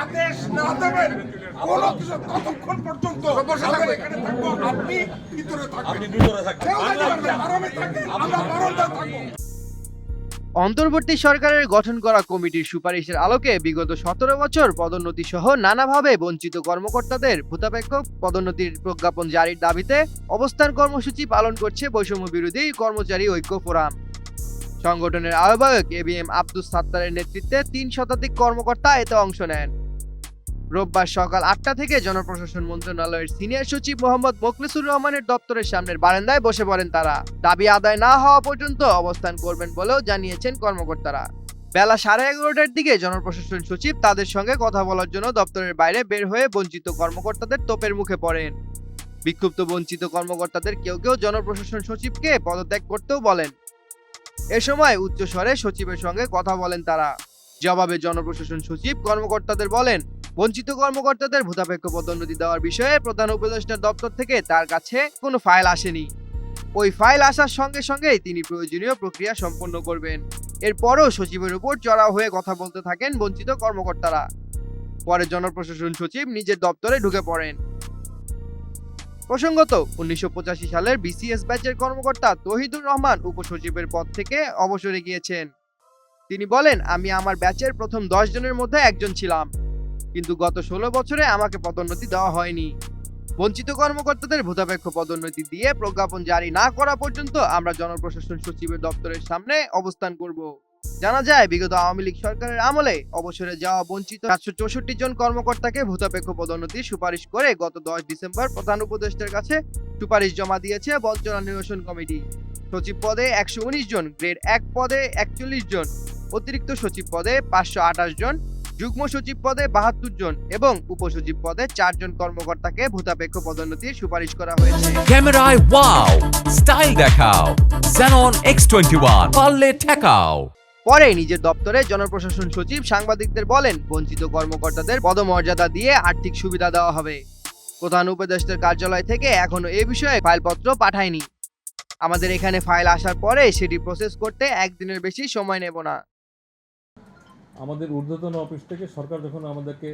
আদেশ না দেবেন কোনো কিছু ততক্ষণ পর্যন্ত আমরা এখানে থাকবো, আপনি ভিতরে থাকবেন, কেউ যেতে পারবে না, আরামে থাকবেন, আমরা বারান্দায় থাকবো। অন্তর্বর্তী সরকারের গঠন করা কমিটির সুপারিশের আলোকে বিগত 17 বছর পদোন্নতি সহ নানাভাবে বঞ্চিত কর্মকর্তাদের ভূতাপেক্ষ পদোন্নতির প্রজ্ঞাপন জারির দাবিতে অবস্থান কর্মসূচি পালন করছে বৈষম্য বিরোধী কর্মচারী ঐক্য ফোরাম। সংগঠনের আহ্বায়ক এবিএম আব্দুস সাত্তারের নেতৃত্বে 3 শতাধিক কর্মকর্তা এতে অংশ নেন। রোববার সকাল 8টা থেকে জনপ্রশাসন মন্ত্রণালয়ের সিনিয়র সচিব মোহাম্মদ মোখলেসুর রহমানের দপ্তরের সামনের বারান্দায় বসে পড়েন তারা। দাবি আদায় না হওয়া পর্যন্ত অবস্থান করবেন বলেও জানিয়েছেন কর্মকর্তারা। বেলা 11:30টার দিকে জনপ্রশাসন সচিব তাদের সঙ্গে কথা বলার জন্য দপ্তরের বাইরে বের হয়ে বঞ্চিত কর্মকর্তাদের তোপের মুখে পড়েন। বিক্ষুব্ধ বঞ্চিত কর্মকর্তাদের কেউ কেউ জনপ্রশাসন সচিবকে পদত্যাগ করতেও বলেন। এ সময় উচ্চস্বরে সচিবের সঙ্গে কথা বলেন তারা। জবাবে জনপ্রশাসন সচিব কর্মকর্তাদের বলেন, বঞ্চিত কর্মকর্তাদের ভূতাপেক্ষ পদোন্নতি দেওয়ার বিষয়ে প্রধান উপদেষ্টার দপ্তর থেকে তার কাছে কোনো ফাইল আসেনি। ওই ফাইল আসার সঙ্গে সঙ্গেই তিনি প্রয়োজনীয় প্রক্রিয়া সম্পন্ন করবেন। এরপরও সচিবের উপর চড়াও হয়ে কথা বলতে থাকেন বঞ্চিত কর্মকর্তারা। পরে জনপ্রশাসন সচিব নিজের দপ্তরে ঢুকে পড়েন। প্রসঙ্গত 1985 সালের বিসিএস ব্যাচের কর্মকর্তা তৌহিদুর রহমান উপসচিবের পদ থেকে অবসরে গিয়েছেন। তিনি বলেন, আমি আমার ব্যাচের প্রথম 10 জনের মধ্যে একজন ছিলাম, কিন্তু গত 16 বছরে আমাকে পদোন্নতি দেওয়া হয়নি। বঞ্চিত কর্মকর্তাদের ভূতাপেক্ষ পদোন্নতি দিয়ে প্রজ্ঞাপন জারি না করা পর্যন্ত আমরা জনপ্রশাসন সচিবের দপ্তরের সামনে অবস্থান করব। জানা যায়, বিগত আওয়ামী লীগ সরকারের আমলে অবসরে যাওয়া বঞ্চিত 464 জন কর্মকর্তাকে ভূতাপেক্ষ পদোন্নতির সুপারিশ করে গত 10 ডিসেম্বর প্রধান উপদেষ্টার কাছে সুপারিশ জমা দিয়েছে বঞ্চনা নিরসন কমিটি। সচিব পদে 119 জন, গ্রেড 1 পদে 41 জন, অতিরিক্ত সচিব পদে 528 জন, যুগ্ম সচিব পদে 72 জন এবং উপসচিব পদে 4 জন কর্মকর্তাকে ভূতাপেক্ষ পদোন্নতির সুপারিশ করা হয়েছে। ক্যামেরায় ওয়াও, স্টাইল দেখাও, Xenon X21 পারলে ঠেকাও। পরে নিজের দপ্তরে জনপ্রশাসন সচিব সাংবাদিকদের বলেন, বঞ্চিত কর্মকর্তাদের পদমর্যাদা দিয়ে আর্থিক সুবিধা দেওয়া হবে। প্রধান উপদেষ্টার কার্যালয় থেকে এখনো এ বিষয়ে ফাইলপত্র পাঠায়নি। আমাদের এখানে ফাইল আসার পরে সেটি প্রসেস করতে একদিনের বেশি সময় নেব না। আমাদের ঊর্ধ্বতন অফিস থেকে সরকার যখন আমাদেরকে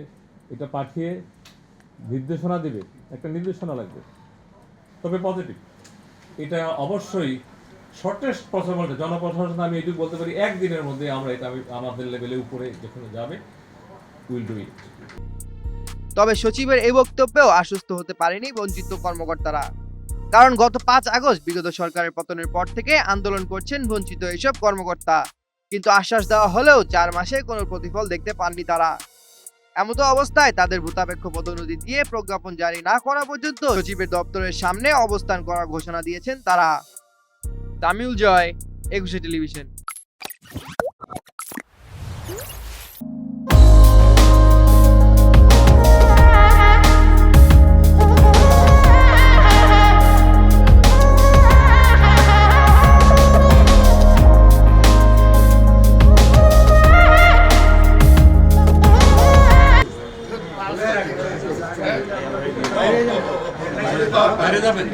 এটা পাঠিয়ে নির্দেশনা দেবে, একটা নির্দেশনা লাগবে, তবে পজিটিভ। এটা অবশ্যই শর্টেস্ট পসিবল জনপ্রশাসন, আমি এটুকু বলতে পারি, একদিনের মধ্যে আমরা এটা আমাদের লেভেলে উপরে যেখানে যাবে উইল ডু ইট। তবে সচিবের এই বক্তব্যেও আশ্বস্ত হতে পারেনি বঞ্চিত কর্মকর্তারা। কারণ গত 5 আগস্ট বিগত সরকারের পতনের পর থেকে আন্দোলন করছেন বঞ্চিত এসব কর্মকর্তা, কিন্তু আশ্বাস দেওয়া হলেও 4 মাসে কোনো প্রতিফল দেখতে পাননি তারা। এমতো অবস্থায় তাদের ভূতাপেক্ষ পদোন্নতি দিয়ে প্রজ্ঞাপন জারি না করা পর্যন্ত সচিবের দপ্তরের সামনে অবস্থান করার ঘোষণা দিয়েছেন তারা। তামিল জয়, 21 টেলিভিশন। বাইরে যাবেন